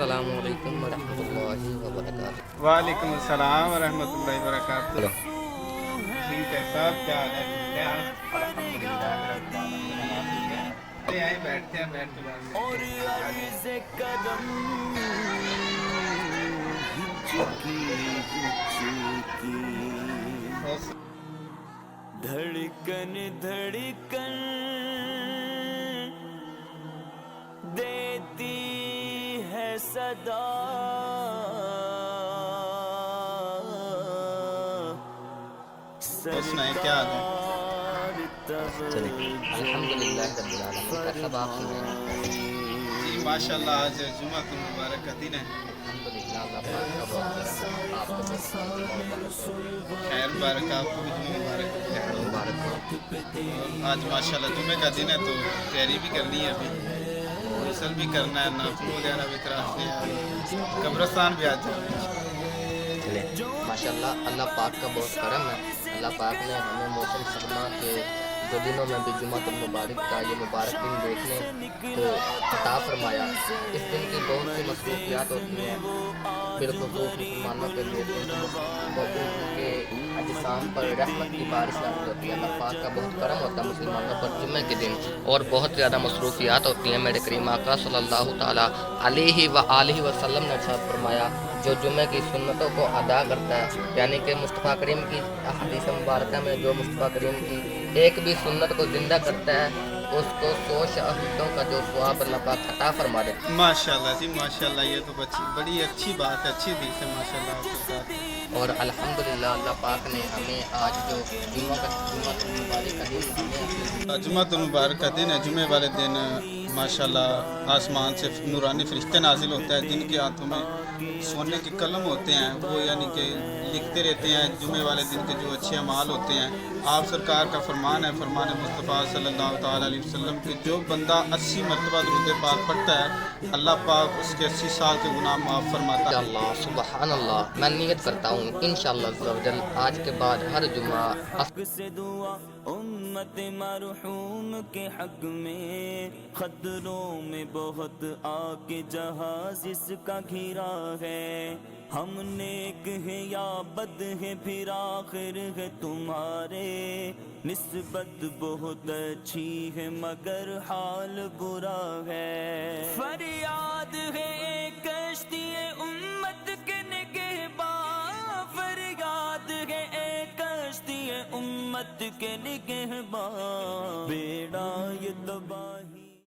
السلام علیکم ورحمۃ اللہ وبرکاتہ۔ وعلیکم السلام ورحمۃ اللہ وبرکاتہ۔ ٹھیک ہے صاحب، کیا حال ہے؟ ٹھیک ہے آپ؟ الحمدللہ رب العالمین، آپ ٹھیک ہیں؟ چلے آئیں، بیٹھتے ہیں، بیٹھ کے بات کرتے ہیں۔ دھڑکن دھڑکن دیتی ہے صدا، سنائیں کیا حال ہے؟ چلیں الحمدللہ رب العالمین کا سب آپ سنائیں۔ جی ماشاء اللہ، آج جمعہ المبارک کا دن ہے۔ الحمدللہ اللہ پاک کا بہت کرم ہے، آپ کو بہت خیر مبارک، آپ کو بھی جمعہ مبارک مبارک ہو۔ آج ماشاء اللہ جمعے کا دن ہے تو تیاری بھی کرنی ہے، ابھی غسل بھی کرنا ہے، ناخن وغیرہ بھی تراشنے ہیں، قبرستان بھی آج جانا ہے۔ چلیں ماشاء اللہ، اللہ پاک کا بہت کرم ہے۔ اللہ پاک نے ہمیں موسم سرما کے دو دنوں میں بھی جمعہ المبارک کا یہ مبارک دن دیکھنے کو عطا فرمایا۔ اس دن کی بہت سی مصروفیات ہوتی ہیں، بالخصوص مسلمانوں کے لیے کے اجسام پر رحمت کی بارش نازل ہوتی ہے۔ اللہ پاک کا بہت کرم ہوتا ہے مسلمانوں پر جمعے کے دن، اور بہت زیادہ مصروفیات ہوتی ہیں۔ میرے کریم آقا صلی اللہ تعالیٰ علیہ وآلہ وسلم نے ارشاد فرمایا، جو جمعے کی سنتوں کو ادا کرتا ہے، یعنی کہ مصطفیٰ کریم کی احادیث مبارکہ میں جو مصطفیٰ کریم کی ایک بھی سنت کو زندہ کرتا ہے، اس کو 100 شہادتوں کا جو ثواب اللہ پاک عطا فرما دیتا ہے۔ ماشاء اللہ جی ماشاء اللہ، یہ تو بڑی اچھی بات ہے، اچھی حدیث ہے ماشاء اللہ آپ کے ساتھ۔ اور الحمدللہ اللہ پاک نے ہمیں آج جو جمعہ المبارک کا دن جمعہ المبارک کا دن ہے، جمعے والے دن ماشاء اللہ آسمان سے نورانی فرشتے نازل ہوتا ہے، جن کے ہاتھوں میں سونے کے قلم ہوتے ہیں، وہ یعنی کہ لکھتے رہتے ہیں جمعے والے دن کے جو اچھے اعمال ہوتے ہیں۔ آپ سرکار کا فرمان ہے، فرمان مصطفیٰ صلی اللہ تعالیٰ علیہ وسلم کہ جو بندہ 80 مرتبہ درود پاک پڑھتا ہے، اللہ پاک اس کے 80 سال کے گناہ معاف فرماتا ہے۔ اللہ سبحان اللہ، میں نیت کرتا ہوں انشاءاللہ عز و جل آج کے بعد ہر جمعہ سے دعا امت مرحوم کے حق میں، خطروں میں بہت آگ جہاز اس کا گھرا ہے، ہم نیک ہیں یا بد ہیں پھر آخر ہے تمہارے، نسبت بہت اچھی ہے مگر حال برا ہے، فریاد ہے ایک کشتی امت کے نگہباں، فریاد ہے ایک کشتی امت کے نگہباں، بیڑا یہ تباہ